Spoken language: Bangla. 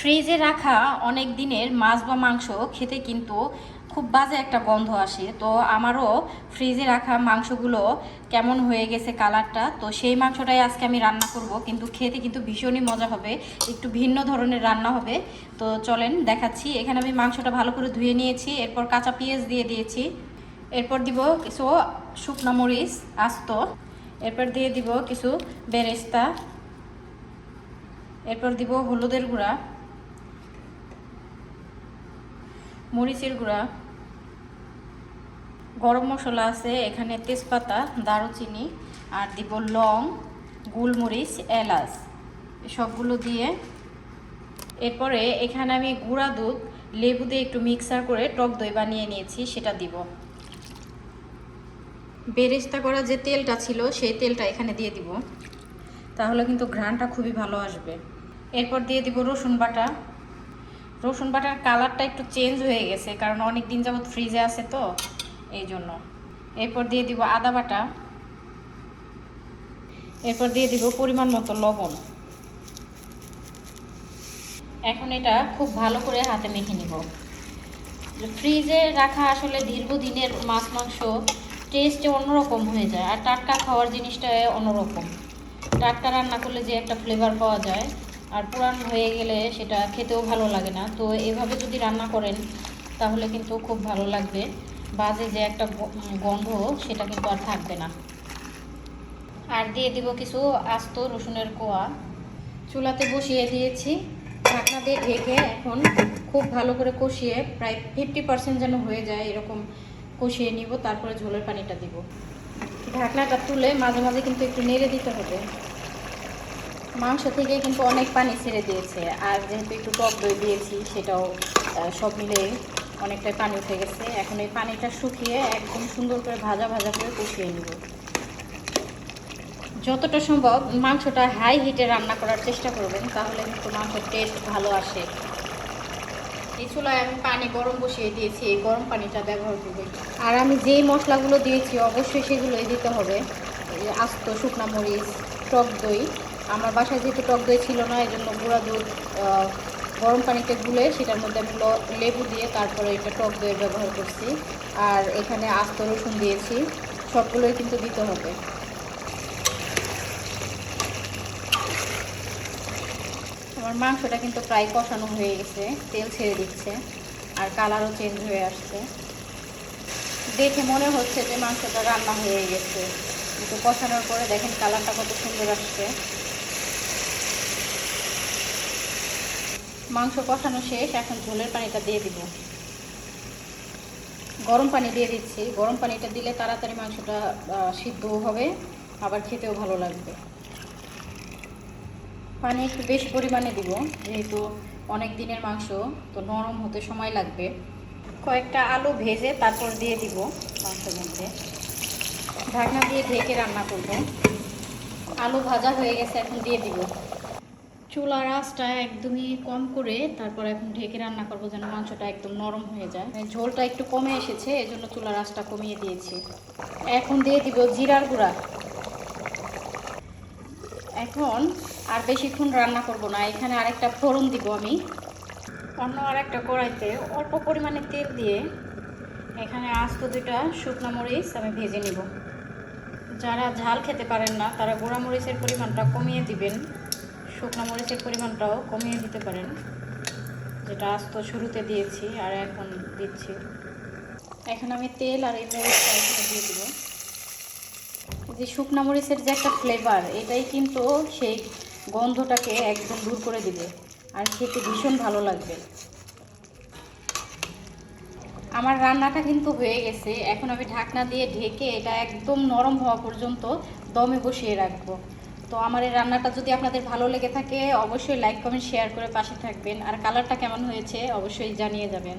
ফ্রিজে রাখা অনেক দিনের মাছ বা মাংস খেতে কিন্তু খুব বাজে একটা গন্ধ আসে। তো আমারও ফ্রিজে রাখা মাংসগুলো কেমন হয়ে গেছে কালারটা, তো সেই মাংসটাই আজকে আমি রান্না করব, কিন্তু খেতে কিন্তু ভীষণই মজা হবে, একটু ভিন্ন ধরনের রান্না হবে। তো চলেন দেখাচ্ছি। এখানে আমি মাংসটা ভালো করে ধুয়ে নিয়েছি, এরপর কাঁচা পেঁয়াজ দিয়ে দিয়েছি, এরপর দিব কিছু শুকনো মরিচ আস্ত, এরপর দিয়ে দিব কিছু বেরেস্তা, এরপর দিব হলুদের গুঁড়া, মরিচের গুঁড়া, গরম মশলা আছে এখানে তেজপাতা, দারুচিনি, আর দিব লং, গোলমরিচ, এলাচ, সবগুলো দিয়ে এরপরে এখানে আমি গুঁড়া দুধ লেবু দিয়ে একটু মিক্সার করে টক দই বানিয়ে নিয়েছি, সেটা দিব। বেরেস্তা করা যে তেলটা ছিল সেই তেলটা এখানে দিয়ে দিব, তাহলে কিন্তু ঘ্রাণটা খুবই ভালো আসবে। এরপর দিয়ে দিব রসুন বাটা। রসুন বাটার কালারটা একটু চেঞ্জ হয়ে গেছে, কারণ অনেক দিন যাবত ফ্রিজে আছে তো এই জন্য। এরপর দিয়ে দিব আদা বাটা, এরপর দিয়ে দিব পরিমাণ মতো লবণ। এখন এটা খুব ভালো করে হাতে মেখে নিব। ফ্রিজে রাখা আসলে দীর্ঘদিনের মাছ মাংস টেস্টে অন্যরকম হয়ে যায়, আর টাটকা খাওয়ার জিনিসটা অন্যরকম। টাটকা রান্না করলে যে একটা ফ্লেভার পাওয়া যায়, আর পুরান হয়ে গেলে সেটা খেতেও ভালো লাগে না। তো এভাবে যদি রান্না করেন তাহলে কিন্তু খুব ভালো লাগবে, বাজে যে একটা গন্ধ সেটা কিন্তু আর থাকবে না। আর দিয়ে দিব কিছু আস্ত রসুনের কোয়া। চুলাতে বসিয়ে দিয়েছি, ঢাকনা দিয়ে ঢেকে এখন খুব ভালো করে কষিয়ে প্রায় 50% যেন হয়ে যায় এরকম কষিয়ে নিব, তারপরে ঝোলের পানিটা দিব। ঢাকনাটা তুলে মাঝে মাঝে কিন্তু একটু নেড়ে দিতে হবে। মাংস থেকে কিন্তু অনেক পানি ছেড়ে দিয়েছে, আর যেহেতু একটু টক দই দিয়েছি সেটাও সব মিলে অনেকটাই পানি উঠে গেছে। এখন এই পানিটা শুকিয়ে একদম সুন্দর করে ভাজা ভাজা করে কষিয়ে নেব। যতটা সম্ভব মাংসটা হাই হিটে রান্না করার চেষ্টা করবেন, তাহলে কিন্তু মাংসের টেস্ট ভালো আসে। এই চুলায় আমি পানি গরম বসিয়ে দিয়েছি, এই গরম পানিটা ব্যবহার করবেন। আর আমি যেই মশলাগুলো দিয়েছি অবশ্যই সেগুলোই দিতে হবে। আস্ত শুকনো মরিচ, টক দই। আমার বাসায় যেহেতু টক দই ছিল না, এই জন্য গুঁড়া দুধ গরম পানিতে গুলে সেটার মধ্যে আমি লেবু দিয়ে তারপরে এটা টক দইয়ের ব্যবহার করছি। আর এখানে আস্ত রসুন দিয়েছি, সবগুলোই কিন্তু দিতে হবে। আমার মাংসটা কিন্তু প্রায় কষানো হয়ে গেছে, তেল ছেড়ে দিচ্ছে আর কালারও চেঞ্জ হয়ে আসছে। দেখে মনে হচ্ছে যে মাংসটা রান্না হয়ে গেছে, কিন্তু কষানোর পরে দেখেন কালারটা কত সুন্দর আসছে। মাংস কষানো শেষ, এখন ঝোলের পানিটা দিয়ে দিব। গরম পানি দিয়ে দিচ্ছি, গরম পানিটা দিলে তাড়াতাড়ি মাংসটা সিদ্ধও হবে, আবার খেতেও ভালো লাগবে। পানি একটু বেশি পরিমাণে দিব, যেহেতু অনেক দিনের মাংস, তো নরম হতে সময় লাগবে। কয়েকটা আলু ভেজে তারপর দিয়ে দিব মাংসের মধ্যে। ঢাকনা দিয়ে ঢেকে রান্না করব। আলু ভাজা হয়ে গেছে, এখন দিয়ে দিব। চুলার আঁচটা একদমই কম করে তারপর এখন ঢেকে রান্না করব, যেন মাংসটা একদম নরম হয়ে যায়। ঝোলটা একটু কমে এসেছে, এজন্য চুলার আঁচটা কমিয়ে দিয়েছি। এখন দিয়ে দিব জিরার গুঁড়া। এখন আর বেশিক্ষণ রান্না করব না, এখানে আরেকটা ফোড়ন দিব আমি। অন্য আরেকটা কড়াইতে অল্প পরিমাণে তেল দিয়ে এখানে আস্ত দুটা শুকনো মরিচ আমি ভেজে নিব। যারা ঝাল খেতে পারেন না তারা গুঁড়া মরিচের পরিমাণটা কমিয়ে দিবেন, শুকনো মরিচের পরিমাণটাও কমিয়ে দিতে পারেন, যেটা আস্ত শুরুতে দিয়েছি আর এখন দিচ্ছি। এখন আমি তেল আর এই মরিচটা এখানে দিয়ে দিব। যে শুকনো মরিচের যে একটা ফ্লেভার, এটাই কিন্তু সেই গন্ধটাকে একদম দূর করে দিবে, আর খেতে ভীষণ ভালো লাগবে। আমার রান্নাটা কিন্তু হয়ে গেছে, এখন আমি ঢাকনা দিয়ে ঢেকে এটা একদম নরম হওয়া পর্যন্ত দমে বসিয়ে রাখবো। তো আমার এই রান্নাটা যদি আপনাদের ভালো লেগে থাকে অবশ্যই লাইক কমেন্ট শেয়ার করে পাশে থাকবেন, আর কালারটা কেমন হয়েছে অবশ্যই জানিয়ে যাবেন।